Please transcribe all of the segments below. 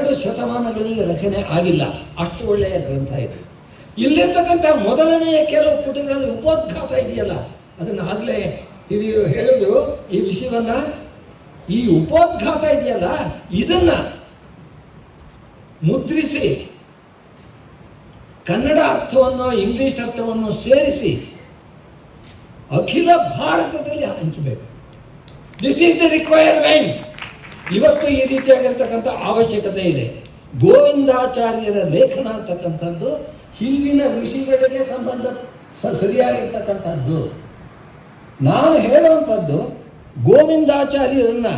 2 ಶತಮಾನಗಳಲ್ಲಿ ರಚನೆ ಆಗಿಲ್ಲ. ಅಷ್ಟು ಒಳ್ಳೆಯ ಗ್ರಂಥ ಇದೆ. ಇಲ್ಲಿರ್ತಕ್ಕಂಥ ಮೊದಲನೆಯ ಕೆಲವು ಪುಟಗಳಲ್ಲಿ ಉಪೋದ್ಘಾತ ಇದೆಯಲ್ಲ, ಅದನ್ನು ಆಗಲೇ ಹಿರಿಯರು ಹೇಳಿದ್ರು ಈ ವಿಷಯವನ್ನ. ಈ ಉಪೋದ್ಘಾತ ಇದೆಯಲ್ಲ, ಇದನ್ನ ಮುದ್ರಿಸಿ ಕನ್ನಡ ಅರ್ಥವನ್ನು ಇಂಗ್ಲಿಷ್ ಅರ್ಥವನ್ನು ಸೇರಿಸಿ ಅಖಿಲ ಭಾರತದಲ್ಲಿ ಹಂಚಬೇಕು. This is the requirement. ಇವತ್ತು ಈ ರೀತಿಯಾಗಿರ್ತಕ್ಕಂಥ ಅವಶ್ಯಕತೆ ಇದೆ. ಗೋವಿಂದಾಚಾರ್ಯರ ಲೇಖನ ಅಂತಕ್ಕಂಥದ್ದು ಹಿಂದಿನ ಋಷಿಗಳಿಗೆ ಸರಿಯಾಗಿರ್ತಕ್ಕಂಥದ್ದು. ನಾನು ಹೇಳುವಂಥದ್ದು ಗೋವಿಂದಾಚಾರ್ಯರನ್ನ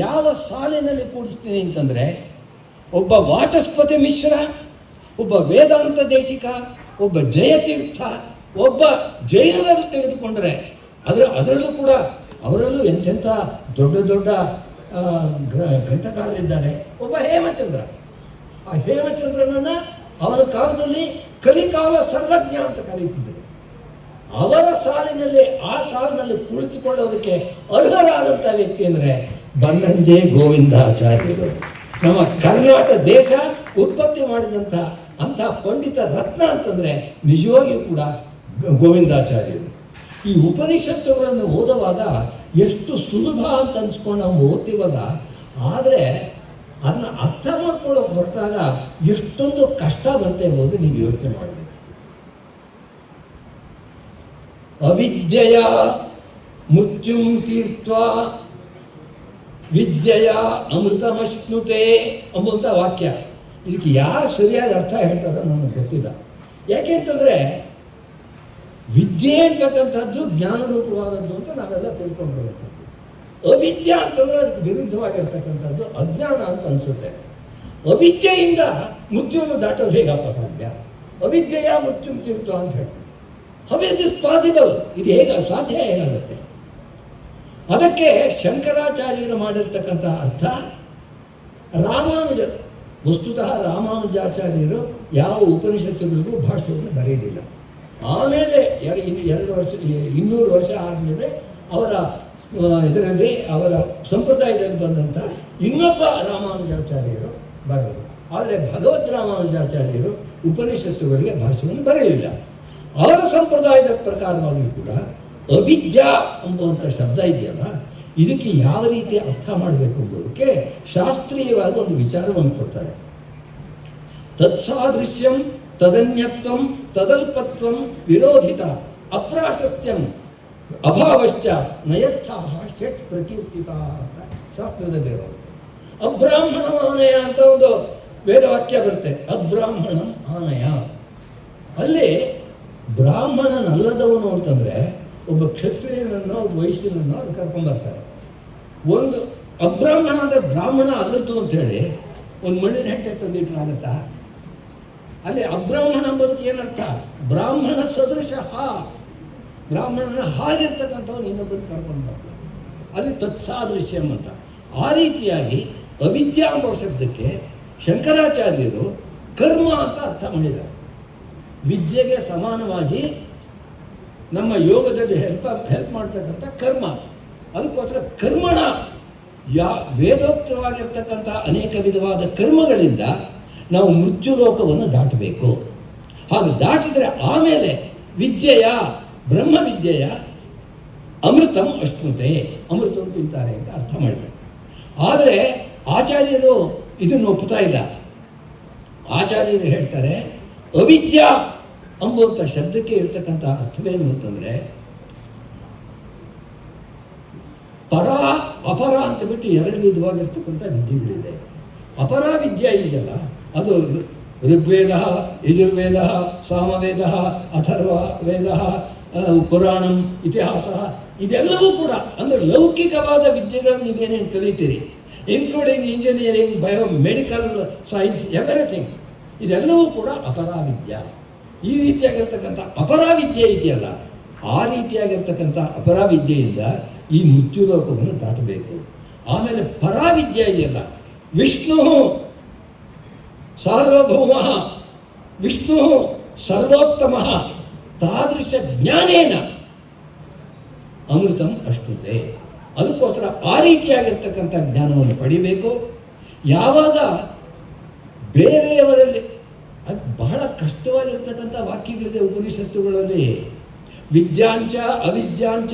ಯಾವ ಸಾಲಿನಲ್ಲಿ ಕೂಡಿಸ್ತೀನಿ ಅಂತಂದರೆ, ಒಬ್ಬ ವಾಚಸ್ಪತಿ ಮಿಶ್ರ, ಒಬ್ಬ ವೇದಾಂತ ದೇಶಿಕ, ಒಬ್ಬ ಜಯತೀರ್ಥ, ಒಬ್ಬ ಜೈನರಲ್ಲಿ ತೆಗೆದುಕೊಂಡರೆ ಅದರಲ್ಲೂ ಕೂಡ ಅವರಲ್ಲೂ ಎಂತೆಂಥ ದೊಡ್ಡ ದೊಡ್ಡ ಗ್ರಂಥಕಾರರಿದ್ದಾರೆ. ಒಬ್ಬ ಹೇಮಚಂದ್ರ, ಆ ಹೇಮಚಂದ್ರನನ್ನ ಅವನ ಕಾಲದಲ್ಲಿ ಕಲಿಕಾಲ ಸರ್ವಜ್ಞ ಅಂತ ಕರೀತಿದ್ರು. ಅವರ ಸಾಲಿನಲ್ಲಿ, ಆ ಸಾಲಿನಲ್ಲಿ ಕುಳಿತುಕೊಳ್ಳೋದಕ್ಕೆ ಅರ್ಹರಾದಂಥ ವ್ಯಕ್ತಿ ಅಂದರೆ ಬನ್ನಂಜೆ ಗೋವಿಂದಾಚಾರ್ಯರು. ನಮ್ಮ ಕರ್ನಾಟಕ ದೇಶ ಉತ್ಪತ್ತಿ ಮಾಡಿದಂಥ ಅಂಥ ಪಂಡಿತ ರತ್ನ ಅಂತಂದರೆ ನಿಜವಾಗಿಯೂ ಕೂಡ ಗೋವಿಂದಾಚಾರ್ಯರು. ಈ ಉಪನಿಷತ್ತುಗಳನ್ನು ಓದುವಾಗ ಎಷ್ಟು ಸುಲಭ ಅಂತ ಅನ್ಸ್ಕೊಂಡು ನಾವು ಓದ್ತೀವಲ್ಲ, ಆದರೆ ಅದನ್ನ ಅರ್ಥ ಮಾಡ್ಕೊಳ್ಳೋಕೆ ಹೊರಟಾಗ ಎಷ್ಟೊಂದು ಕಷ್ಟ ಬರುತ್ತೆ ಎಂಬುದು ನೀವು ಯೋಚನೆ ಮಾಡಬೇಕು. ಅವಿದ್ಯೆಯ ಮೃತ್ಯುಂ ತೀರ್ತ್ವ ವಿದ್ಯೆಯ ಅಮೃತಮಶ್ನುತೆ ಎಂಬುವಂಥ ವಾಕ್ಯ. ಇದಕ್ಕೆ ಯಾರು ಸರಿಯಾದ ಅರ್ಥ ಹೇಳ್ತಾರೋ ನನಗೆ ಗೊತ್ತಿಲ್ಲ. ಯಾಕೆಂತಂದರೆ ವಿದ್ಯೆ ಅಂತಕ್ಕಂಥದ್ದು ಜ್ಞಾನರೂಪವಾದದ್ದು ಅಂತ ನಾವೆಲ್ಲ ತಿಳ್ಕೊಂಡಿರುವಂಥದ್ದು. ಅವಿದ್ಯೆ ಅಂತಂದರೆ ಅದಕ್ಕೆ ವಿರುದ್ಧವಾಗಿರ್ತಕ್ಕಂಥದ್ದು ಅಜ್ಞಾನ ಅಂತ ಅನಿಸುತ್ತೆ. ಅವಿದ್ಯೆಯಿಂದ ಮೃತ್ಯುವನ್ನು ದಾಟೋದು ಹೇಗಪ್ಪ ಸಾಧ್ಯ? ಅವಿದ್ಯೆಯ ಮೃತ್ಯು ತೀರ್ಥ ಅಂತ ಹೇಳಿ, ಹೌ ಇಸ್ ದಿಸ್ ಪಾಸಿಬಲ್? ಇದು ಹೇಗೆ ಸಾಧ್ಯ, ಹೇಗಾಗುತ್ತೆ? ಅದಕ್ಕೆ ಶಂಕರಾಚಾರ್ಯರು ಮಾಡಿರ್ತಕ್ಕಂಥ ಅರ್ಥ ರಾಮಾನುಜರು. ವಸ್ತುತಃ ರಾಮಾನುಜಾಚಾರ್ಯರು ಯಾವ ಉಪನಿಷತ್ತುಗಳಿಗೂ ಭಾಷೆಯನ್ನು ಬರೆಯಲಿಲ್ಲ. ಆಮೇಲೆ 200 ವರ್ಷ ಆದಮೇಲೆ ಅವರ ಇದರಲ್ಲಿ ಅವರ ಸಂಪ್ರದಾಯದಲ್ಲಿ ಬಂದಂಥ ಇನ್ನೊಬ್ಬ ರಾಮಾನುಜಾಚಾರ್ಯರು ಬರೆದರು. ಆದರೆ ಭಗವದ್ ರಾಮಾನುಜಾಚಾರ್ಯರು ಉಪನಿಷತ್ತುಗಳಿಗೆ ಭಾಷೆಯನ್ನು ಬರೆಯಲಿಲ್ಲ. ಅವರ ಸಂಪ್ರದಾಯದ ಪ್ರಕಾರವಾಗಿಯೂ ಕೂಡ ಅವಿದ್ಯಾ ಎಂಬುವಂಥ ಶಬ್ದ ಇದೆಯಲ್ಲ, ಇದಕ್ಕೆ ಯಾವ ರೀತಿ ಅರ್ಥ ಮಾಡಬೇಕು ಎಂಬುದಕ್ಕೆ ಶಾಸ್ತ್ರೀಯವಾಗಿ ಒಂದು ವಿಚಾರವನ್ನು ಕೊಡ್ತಾರೆ. ತತ್ಸಾದೃಶ್ಯಂ ತದನ್ಯತ್ವಂ ತದಲ್ಪತ್ವಂ ವಿರೋಧಿತ ಅಪ್ರಾಶಸ್ತ್ಯಂ ಅಭಾವಶ್ಚ ನಯರ್ಥಾಃ ಷಟ್ ಪ್ರಕೀರ್ತಿತಾ ಅಂತ ಶಾಸ್ತ್ರದಲ್ಲಿ ಇರೋದು. ಅಬ್ರಾಹ್ಮಣ ಆನಯ ಅಂತ ಒಂದು ವೇದವಾಕ್ಯ ಬರುತ್ತೆ. ಅಬ್ರಾಹ್ಮಣಂ ಆನಯ. ಅಲ್ಲಿ ಬ್ರಾಹ್ಮಣನಲ್ಲದವನು ಅಂತಂದರೆ ಒಬ್ಬ ಕ್ಷತ್ರಿಯನನ್ನು, ಒಬ್ಬ ವೈಶ್ಯನನ್ನು ಅದು ಕರ್ಕೊಂಡ್ಬರ್ತಾರೆ. ಒಂದು ಅಬ್ರಾಹ್ಮಣ ಅಂದರೆ ಬ್ರಾಹ್ಮಣ ಅಲ್ಲದ್ದು ಅಂಥೇಳಿ ಒಂದು ಮಣ್ಣಿನ ಹೆಂಟೆ ತಂದಿಟ್ರಾಗತ್ತಾ? ಅಲ್ಲಿ ಅಬ್ರಾಹ್ಮಣ ಎಂಬುದಕ್ಕೆ ಏನರ್ಥ? ಬ್ರಾಹ್ಮಣ ಸದೃಶ, ಬ್ರಾಹ್ಮಣನ ಹಾಗಿರ್ತಕ್ಕಂಥವ್ನು ಇನ್ನೊಬ್ಬರು ಕರ್ಕೊಂಡು ಬರ್ತಾರೆ. ಅಲ್ಲಿ ತತ್ಸಾದೃಶ್ಯಂ ಅಂತ. ಆ ರೀತಿಯಾಗಿ ಅವಿದ್ಯಾ ಎಂಬ ಶಬ್ದಕ್ಕೆ ಶಂಕರಾಚಾರ್ಯರು ಕರ್ಮ ಅಂತ ಅರ್ಥ ಮಾಡಿದ್ದಾರೆ. ವಿದ್ಯೆಗೆ ಸಮಾನವಾಗಿ ನಮ್ಮ ಯೋಗದಲ್ಲಿ ಹೆಲ್ಪ್ ಮಾಡ್ತಕ್ಕಂಥ ಕರ್ಮ. ಅದಕ್ಕೋಸ್ಕರ ಕರ್ಮಣ ವೇದೋಕ್ತವಾಗಿರ್ತಕ್ಕಂಥ ಅನೇಕ ವಿಧವಾದ ಕರ್ಮಗಳಿಂದ ನಾವು ಮೃತ್ಯು ಲೋಕವನ್ನು ದಾಟಬೇಕು. ಹಾಗೆ ದಾಟಿದರೆ ಆಮೇಲೆ ವಿದ್ಯೆಯ ಬ್ರಹ್ಮವಿದ್ಯೆಯ ಅಮೃತಂ ಅಶ್ನುತೆ, ಅಮೃತವನ್ನು ತಿಂತಾರೆ ಅಂತ ಅರ್ಥ ಮಾಡಬೇಕು. ಆದರೆ ಆಚಾರ್ಯರು ಇದನ್ನು ಒಪ್ಪುತ್ತಾ ಇಲ್ಲ. ಆಚಾರ್ಯರು ಹೇಳ್ತಾರೆ ಅವಿದ್ಯಾ ಎಂಬುವಂಥ ಶಬ್ದಕ್ಕೆ ಇರತಕ್ಕಂಥ ಅರ್ಥವೇನು ಅಂತಂದರೆ ಪರ ಅಪರ ಅಂತ ಬಿಟ್ಟು 2 ವಿಧವಾಗಿರ್ತಕ್ಕಂಥ ವಿದ್ಯೆಗಳಿದೆ. ಅಪರ ವಿದ್ಯೆ ಇದೆಯಲ್ಲ, ಅದು ಋಗ್ವೇದ, ಯಜುರ್ವೇದ, ಸಾಮವೇದ, ಅಥರ್ವ ವೇದ, ಪುರಾಣಂ, ಇತಿಹಾಸ, ಇದೆಲ್ಲವೂ ಕೂಡ ಅಂದರೆ ಲೌಕಿಕವಾದ ವಿದ್ಯೆಗಳನ್ನು ನೀವೇನೇನು ಕಲಿತೀರಿ, including engineering, medical science, everything, ಇದೆಲ್ಲವೂ ಕೂಡ ಅಪರಾವಿದ್ಯೆ. ಈ ರೀತಿಯಾಗಿರ್ತಕ್ಕಂಥ ಅಪರಾವಿದ್ಯೆ ಇದೆಯಲ್ಲ, ಆ ರೀತಿಯಾಗಿರ್ತಕ್ಕಂಥ ಅಪರಾವಿದ್ಯೆಯಿಂದ ಈ ಮೃತ್ಯುಲೋಕವನ್ನು ದಾಟಬೇಕು. ಆಮೇಲೆ ಪರಾವಿದ್ಯೆ ಇದೆಯಲ್ಲ, ವಿಷ್ಣು ಸಾರ್ವಭೌಮ, ವಿಷ್ಣು ಸರ್ವೋತ್ತಮ, ತಾದೃಶ ಜ್ಞಾನೇನ ಅಮೃತಂ ಅಶ್ನುತೆ. ಅದಕ್ಕೋಸ್ಕರ ಆ ರೀತಿಯಾಗಿರ್ತಕ್ಕಂಥ ಜ್ಞಾನವನ್ನು ಪಡಿಬೇಕು. ಯಾವಾಗ ಬೇರೆಯವರಲ್ಲಿ ಅದು ಬಹಳ ಕಷ್ಟವಾಗಿರ್ತಕ್ಕಂಥ ವಾಕ್ಯಗಳಿದೆ ಉಪನಿಷತ್ತುಗಳಲ್ಲಿ. ವಿದ್ಯಾಂಚ ಅವಿದ್ಯಾಂಚ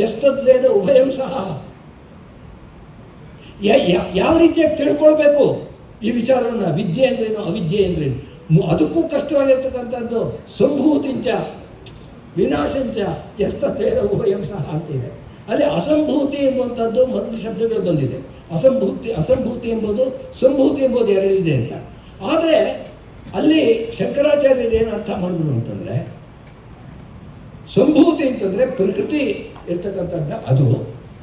ಎಸ್ತದ್ವೇದ ಉಭಯಂ ಸಹ. ಯಾವ ರೀತಿಯಾಗಿ ತಿಳ್ಕೊಳ್ಬೇಕು ಈ ವಿಚಾರವನ್ನು, ವಿದ್ಯೆ ಅಂದ್ರೇನು ಅವಿದ್ಯೆ ಅಂದ್ರೇನು, ಅದಕ್ಕೂ ಕಷ್ಟವಾಗಿರ್ತಕ್ಕಂಥದ್ದು. ಸಂಭೂತಿಂಚ ವಿನಾಶಂಚ ಎಸ್ತದ್ವೇದ ಉಭಯಂ ಸಹ ಅಂತಿದೆ. ಅಲ್ಲಿ ಅಸಂಭೂತಿ ಎಂಬುವಂಥದ್ದು ಮೊದಲು ಶಬ್ದಗಳು ಬಂದಿದೆ. ಅಸಂಭೂತಿ ಎಂಬುದು, ಸಂಭೂತಿ ಎಂಬುದು ಎರಡಿದೆ ಅಂತ. ಆದರೆ ಅಲ್ಲಿ ಶಂಕರಾಚಾರ್ಯರು ಏನು ಅರ್ಥ ಮಾಡಿದ್ರು ಅಂತಂದರೆ, ಸಂಭೂತಿ ಅಂತಂದರೆ ಪ್ರಕೃತಿ ಇರ್ತಕ್ಕಂಥದ್ದು, ಅದು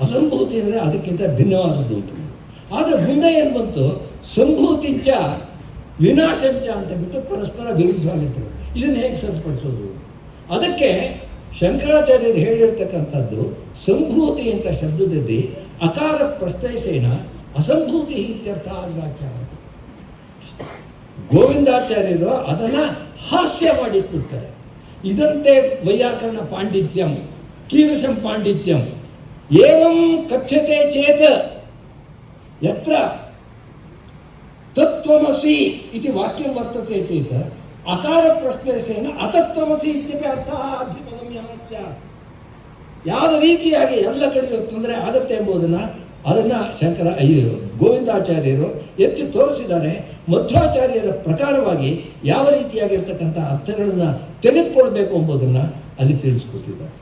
ಅಸಂಭೂತಿ ಅಂದರೆ ಅದಕ್ಕಿಂತ ಭಿನ್ನವಾದದ್ದು ಅಂತ. ಆದರೆ ಮುಂದೆ ಏನು ಬಂತು, ಸಂಭೂತಿಂಚ ವಿನಾಶಂಚ ಅಂತ ಬಿಟ್ಟು ಪರಸ್ಪರ ವಿರುದ್ಧವಾಗಿರ್ತದೆ. ಇದನ್ನು ಹೇಗೆ ಸರಿಪಡಿಸೋದು? ಅದಕ್ಕೆ ಶಂಕರಾಚಾರ್ಯರು ಹೇಳಿರ್ತಕ್ಕಂಥದ್ದು, ಸಂಭೂತಿ ಅಂತ ಶಬ್ದದಲ್ಲಿ ಅಕಾರ ಪ್ರಸ್ತೈಸೇನ ಅಸಂಭೂತಿ ಇತ್ಯರ್ಥ ವ್ಯಾಖ್ಯಾನ. ಗೋವಿಂದಾಚಾರ್ಯರು ಅದನ್ನು ಹಾಸ್ಯ ಮಾಡಿಟ್ಬಿಡ್ತಾರೆ. ಇದಂತೆ ವೈಯಾಕರಣ ಪಾಂಡಿತ್ಯಂ ಕೀರ್ಷಂ ಪಾಂಡಿತ್ಯಂ ಏವಂ ಕಥ್ಯತೆ ಚೇತ್ ಯತ್ರ ತತ್ವಮಸಿ ಇತಿ ವಾಕ್ಯಂ ವರ್ತತೆ ಚೇತ್ ಅಕಾರ ಪ್ರಶ್ನೇನ ಅತತ್ವಮಸಿ ಇತ್ಯಪಿ ಅರ್ಥ ಅಭ್ಯುಪಗಮ್ಯ. ಯಾವ ರೀತಿಯಾಗಿ ಎಲ್ಲ ಕಡೆಯೂ ತೊಂದರೆ ಆಗುತ್ತೆ ಎಂಬುದನ್ನು ಗೋವಿಂದಾಚಾರ್ಯರು ಎತ್ತಿ ತೋರಿಸಿದ್ದಾರೆ. ಮಧ್ವಾಚಾರ್ಯರ ಪ್ರಕಾರವಾಗಿ ಯಾವ ರೀತಿಯಾಗಿರ್ತಕ್ಕಂಥ ಅರ್ಥಗಳನ್ನು ತೆಗೆದುಕೊಳ್ಬೇಕು ಎಂಬುದನ್ನು ಅಲ್ಲಿ ತಿಳಿಸ್ಕೊಟ್ಟಿದ್ದಾರೆ.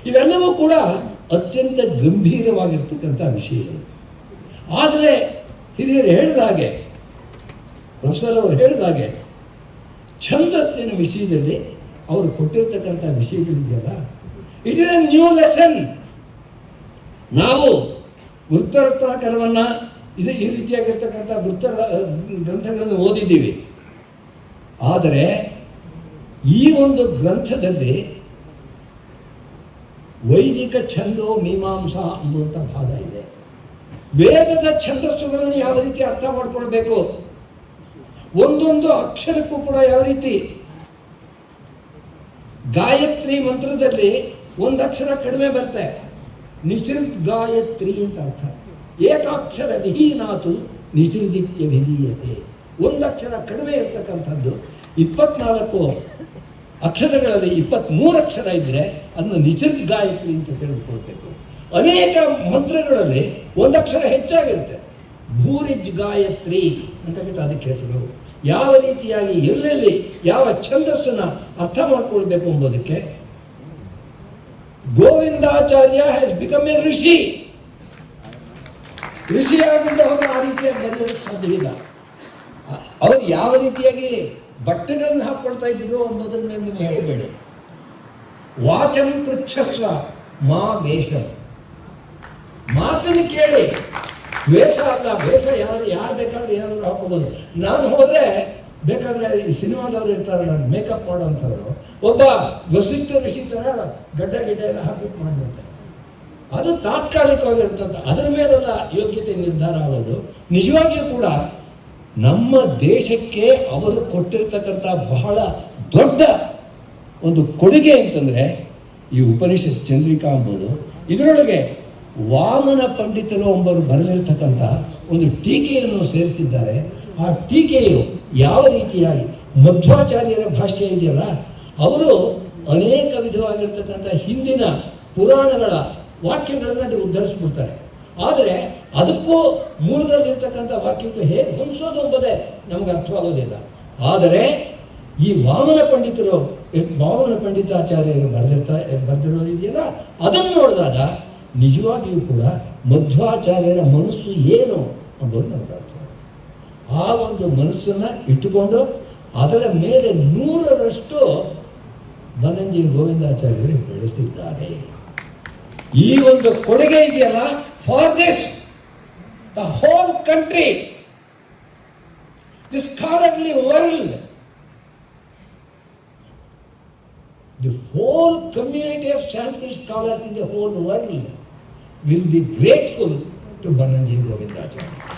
ಇವೆಲ್ಲವೂ ಕೂಡ ಅತ್ಯಂತ ಗಂಭೀರವಾಗಿರ್ತಕ್ಕಂಥ ವಿಷಯಗಳು. ಆದರೆ ಹಿರಿಯರು ಹೇಳಿದ ಹಾಗೆ, ಪ್ರೊಫೆಸರ್ ಅವರು ಹೇಳಿದ ಹಾಗೆ, ಛಂದಸ್ಸಿನ ವಿಷಯದಲ್ಲಿ ಅವರು ಕೊಟ್ಟಿರ್ತಕ್ಕಂಥ ವಿಷಯಗಳಿದೆಯಲ್ಲ, it is a new lesson. ನಾವು ವೃತ್ತರತ್ನಾಕರವನ್ನು ಇದು ಈ ರೀತಿಯಾಗಿರ್ತಕ್ಕಂಥ ಗ್ರಂಥಗಳನ್ನು ಓದಿದ್ದೀವಿ. ಆದರೆ ಈ ಒಂದು ಗ್ರಂಥದಲ್ಲಿ ವೈದಿಕ ಛಂದೋ ಮೀಮಾಂಸಾ ಎಂಬುವಂಥ ಭಾಗ ಇದೆ. ವೇದದ ಛಂದಸ್ಸುಗಳನ್ನು ಯಾವ ರೀತಿ ಅರ್ಥ ಮಾಡ್ಕೊಳ್ಬೇಕು, ಒಂದೊಂದು ಅಕ್ಷರಕ್ಕೂ ಕೂಡ ಯಾವ ರೀತಿ. ಗಾಯತ್ರಿ ಮಂತ್ರದಲ್ಲಿ ಒಂದು ಅಕ್ಷರ ಕಡಿಮೆ ಬರುತ್ತೆ, ನಿಸೃತ್ ಗಾಯತ್ರಿ ಅಂತ ಅರ್ಥ. ಏಕಾಕ್ಷರ ವಿಹೀನಾತು ನಿಸೃದಿತ್ಯ ವಿಧೀಯತೆ. ಒಂದು ಅಕ್ಷರ ಕಡಿಮೆ ಇರ್ತಕ್ಕಂಥದ್ದು 24 ಅಕ್ಷರಗಳಲ್ಲಿ 23 ಅಕ್ಷರ ಇದ್ದರೆ ಅದನ್ನು ನಿಸೃತ್ ಗಾಯತ್ರಿ ಅಂತ ತಿಳ್ಕೊಳ್ಬೇಕು. ಅನೇಕ ಮಂತ್ರಗಳಲ್ಲಿ ಒಂದು ಅಕ್ಷರ ಹೆಚ್ಚಾಗಿರುತ್ತೆ, ಭೂರಿಜ್ ಗಾಯತ್ರಿ ಅಂತ ಬಿಟ್ಟು ಅದಕ್ಕೆ ಹೆಸರು. ಯಾವ ರೀತಿಯಾಗಿ ಎಲ್ಲೆಲ್ಲಿ ಯಾವ ಛಂದಸ್ಸನ್ನು ಅರ್ಥ ಮಾಡ್ಕೊಳ್ಬೇಕು ಎಂಬುದಕ್ಕೆ ಗೋವಿಂದಾಚಾರ್ಯ ಹ್ಯಾಸ್ ಬಿಕಮ್ ಎ ಋಷಿಯಾಗಿದ್ದ ಹೋದ್ರೆ ಆ ರೀತಿಯಾಗಿ ಬರೆಯೋದಕ್ಕೆ ಸಾಧ್ಯ ಇಲ್ಲ. ಅವರು ಯಾವ ರೀತಿಯಾಗಿ ಬಟ್ಟೆಗಳನ್ನು ಹಾಕ್ಕೊಳ್ತಾ ಇದ್ರು ಅನ್ನೋದ್ರ ಮೇಲೆ ನೀವು ಹೇಳಬೇಡಿ. ವಾಚಂ ಪೃಚ್ಛಸ್ವ ಮಾ ವೇಷ, ಮಾತನ್ನು ಕೇಳಿ, ವೇಷ ಅಲ್ಲ. ವೇಷ ಯಾರು ಬೇಕಾದ್ರೆ ಏನಾದರೂ ಹಾಕೋಬೋದು. ನಾನು ಹೋದರೆ ಬೇಕಾದರೆ ಈ ಸಿನಿಮಾದವ್ರು ಇರ್ತಾರಲ್ಲ ಮೇಕಪ್ ಮಾಡೋವಂಥವ್ರು, ಒಬ್ಬ ವಸಿಷ್ಠ ಋಷಿ ಥರ ಗಡ್ಡ ಎಲ್ಲ ಹಾಕ್ಬಿಟ್ಟು ಮಾಡಿಬಿಡ್ತಾರೆ. ಅದು ತಾತ್ಕಾಲಿಕವಾಗಿರ್ತಂಥ, ಅದರ ಮೇಲೆಲ್ಲ ಯೋಗ್ಯತೆ ನಿರ್ಧಾರ ಆಗೋದು. ನಿಜವಾಗಿಯೂ ಕೂಡ ನಮ್ಮ ದೇಶಕ್ಕೆ ಅವರು ಕೊಟ್ಟಿರ್ತಕ್ಕಂಥ ಬಹಳ ದೊಡ್ಡ ಒಂದು ಕೊಡುಗೆ ಅಂತಂದರೆ ಈ ಉಪನಿಷತ್ ಚಂದ್ರಿಕಾ ಎಂಬುದು. ಇದರೊಳಗೆ ವಾಮನ ಪಂಡಿತರು ಒಬ್ಬರು ಬರೆದಿರ್ತಕ್ಕಂಥ ಒಂದು ಟೀಕೆಯನ್ನು ಸೇರಿಸಿದ್ದಾರೆ. ಆ ಟೀಕೆಯು ಯಾವ ರೀತಿಯಾಗಿ ಮಧ್ವಾಚಾರ್ಯರ ಭಾಷ್ಯ ಇದೆಯಲ್ಲ, ಅವರು ಅನೇಕ ವಿಧವಾಗಿರ್ತಕ್ಕಂಥ ಹಿಂದಿನ ಪುರಾಣಗಳ ವಾಕ್ಯಗಳನ್ನು ಉದ್ಧರಿಸ್ಬಿಡ್ತಾರೆ. ಆದರೆ ಅದಕ್ಕೂ ಮೂಲದಲ್ಲಿರ್ತಕ್ಕಂಥ ವಾಕ್ಯಕ್ಕೂ ಹೇಗೆ ಹೊಂದಿಸೋದು ಎಂಬುದೇ ನಮಗೆ ಅರ್ಥವಾಗೋದಿಲ್ಲ. ಆದರೆ ಈ ವಾಮನ ಪಂಡಿತಾಚಾರ್ಯರು ಬರೆದಿರೋದಿದೆಯಲ್ಲ, ಅದನ್ನು ನೋಡಿದಾಗ ನಿಜವಾಗಿಯೂ ಕೂಡ ಮಧ್ವಾಚಾರ್ಯರ ಮನಸ್ಸು ಏನು ಎಂಬುದು ನಮಗೆ ಅರ್ಥ. ಆ ಒಂದು ಮನಸ್ಸನ್ನು ಇಟ್ಟುಕೊಂಡು ಅದರ ಮೇಲೆ 100ರಷ್ಟು ಬನ್ನಂಜಿ ಗೋವಿಂದಾಚಾರ್ಯರು ಬೆಳೆಸಿದ್ದಾರೆ. ಈ ಒಂದು ಕೊಡುಗೆ ಇದೆಯಲ್ಲ, for this the whole country, this scholarly world, the whole community of Sanskrit scholars in the whole world will be grateful to Bannanji Govindacharya.